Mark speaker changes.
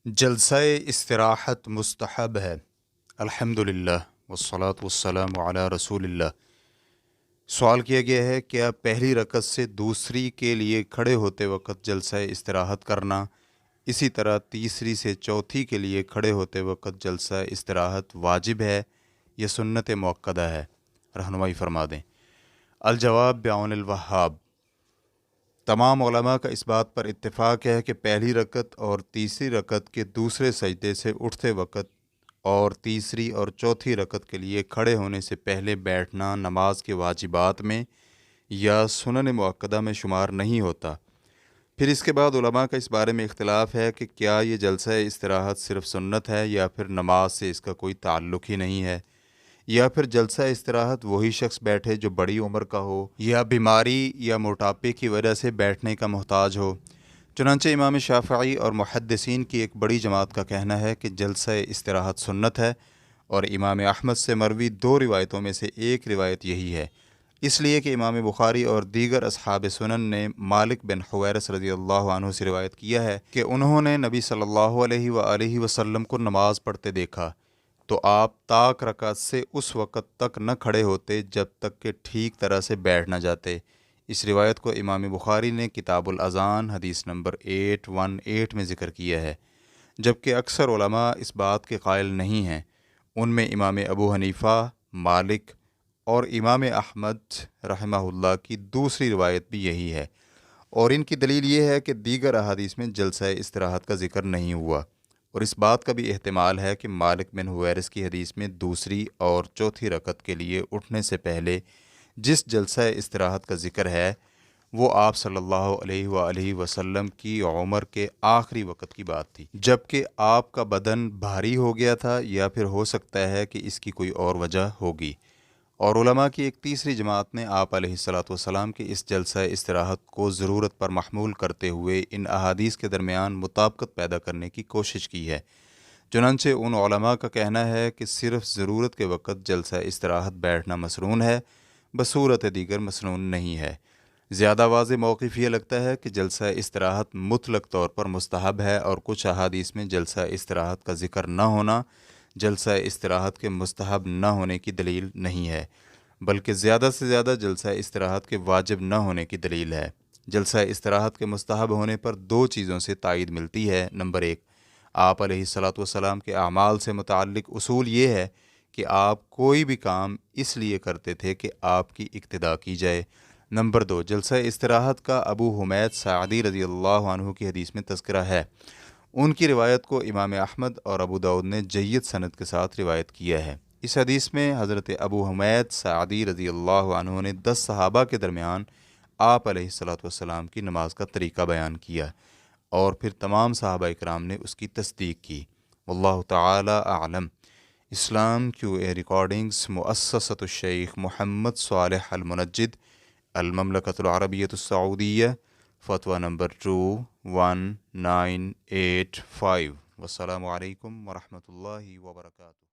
Speaker 1: جلسہ استراحت مستحب ہے۔ الحمدللہ والصلاة والسلام علی رسول اللہ۔ سوال کیا گیا ہے کیا پہلی رکعت سے دوسری کے لیے کھڑے ہوتے وقت جلسہ استراحت کرنا، اسی طرح تیسری سے چوتھی کے لیے کھڑے ہوتے وقت جلسہ استراحت واجب ہے یا سنت مؤکدہ ہے؟ رہنمائی فرما دیں۔ الجواب بعون الوہاب۔ تمام علماء کا اس بات پر اتفاق ہے کہ پہلی رکعت اور تیسری رکعت کے دوسرے سجدے سے اٹھتے وقت اور تیسری اور چوتھی رکعت کے لیے کھڑے ہونے سے پہلے بیٹھنا نماز کے واجبات میں یا سنن مؤکدہ میں شمار نہیں ہوتا۔ پھر اس کے بعد علماء کا اس بارے میں اختلاف ہے کہ کیا یہ جلسہ استراحت صرف سنت ہے یا پھر نماز سے اس کا کوئی تعلق ہی نہیں ہے، یا پھر جلسہ استراحت وہی شخص بیٹھے جو بڑی عمر کا ہو یا بیماری یا موٹاپے کی وجہ سے بیٹھنے کا محتاج ہو۔ چنانچہ امام شافعی اور محدثین کی ایک بڑی جماعت کا کہنا ہے کہ جلسہ استراحت سنت ہے، اور امام احمد سے مروی دو روایتوں میں سے ایک روایت یہی ہے، اس لیے کہ امام بخاری اور دیگر اصحاب سنن نے مالک بن حویرث رضی اللہ عنہ سے روایت کیا ہے کہ انہوں نے نبی صلی اللہ علیہ وآلہ وسلم کو نماز پڑھتے دیکھا تو آپ طاق رکعت سے اس وقت تک نہ کھڑے ہوتے جب تک کہ ٹھیک طرح سے بیٹھ نہ جاتے۔ اس روایت کو امام بخاری نے کتاب الاذان حدیث نمبر 818 میں ذکر کیا ہے، جبکہ اکثر علماء اس بات کے قائل نہیں ہیں۔ ان میں امام ابو حنیفہ، مالک اور امام احمد رحمہ اللہ کی دوسری روایت بھی یہی ہے، اور ان کی دلیل یہ ہے کہ دیگر احادیث میں جلسہ استراحت کا ذکر نہیں ہوا، اور اس بات کا بھی احتمال ہے کہ مالک بن حویرث کی حدیث میں دوسری اور چوتھی رکعت کے لیے اٹھنے سے پہلے جس جلسہ استراحت کا ذکر ہے وہ آپ صلی اللہ علیہ وآلہ وسلم کی عمر کے آخری وقت کی بات تھی، جبکہ آپ کا بدن بھاری ہو گیا تھا، یا پھر ہو سکتا ہے کہ اس کی کوئی اور وجہ ہوگی۔ اور علماء کی ایک تیسری جماعت نے آپ علیہ الصلاۃ والسلام کے اس جلسہ استراحت کو ضرورت پر محمول کرتے ہوئے ان احادیث کے درمیان مطابقت پیدا کرنے کی کوشش کی ہے۔ چنانچہ ان علماء کا کہنا ہے کہ صرف ضرورت کے وقت جلسہ استراحت بیٹھنا مسنون ہے، بصورت دیگر مسنون نہیں ہے۔ زیادہ واضح موقف یہ لگتا ہے کہ جلسہ استراحت مطلق طور پر مستحب ہے، اور کچھ احادیث میں جلسہ استراحت کا ذکر نہ ہونا جلسہ استراحت کے مستحب نہ ہونے کی دلیل نہیں ہے، بلکہ زیادہ سے زیادہ جلسہ استراحت کے واجب نہ ہونے کی دلیل ہے۔ جلسہ استراحت کے مستحب ہونے پر دو چیزوں سے تائید ملتی ہے۔ نمبر ایک، آپ علیہ الصلاۃ والسلام کے اعمال سے متعلق اصول یہ ہے کہ آپ کوئی بھی کام اس لیے کرتے تھے کہ آپ کی اقتداء کی جائے۔ نمبر دو، جلسہ استراحت کا ابو حمید ساعدی رضی اللہ عنہ کی حدیث میں تذکرہ ہے۔ ان کی روایت کو امام احمد اور ابو داؤد نے جید سند کے ساتھ روایت کیا ہے۔ اس حدیث میں حضرت ابو حمید ساعدی رضی اللہ عنہ نے 10 صحابہ کے درمیان آپ علیہ الصلاۃ والسلام کی نماز کا طریقہ بیان کیا، اور پھر تمام صحابہ اکرام نے اس کی تصدیق کی۔ واللہ تعالی اعلم۔ اسلام کیو اے ریکارڈنگز، مؤسسۃ الشیخ محمد صالح المنجد، المملکۃ العربیۃ السعودیہ، فتویٰ نمبر 21985۔ والسلام علیکم ورحمۃ اللہ وبرکاتہ۔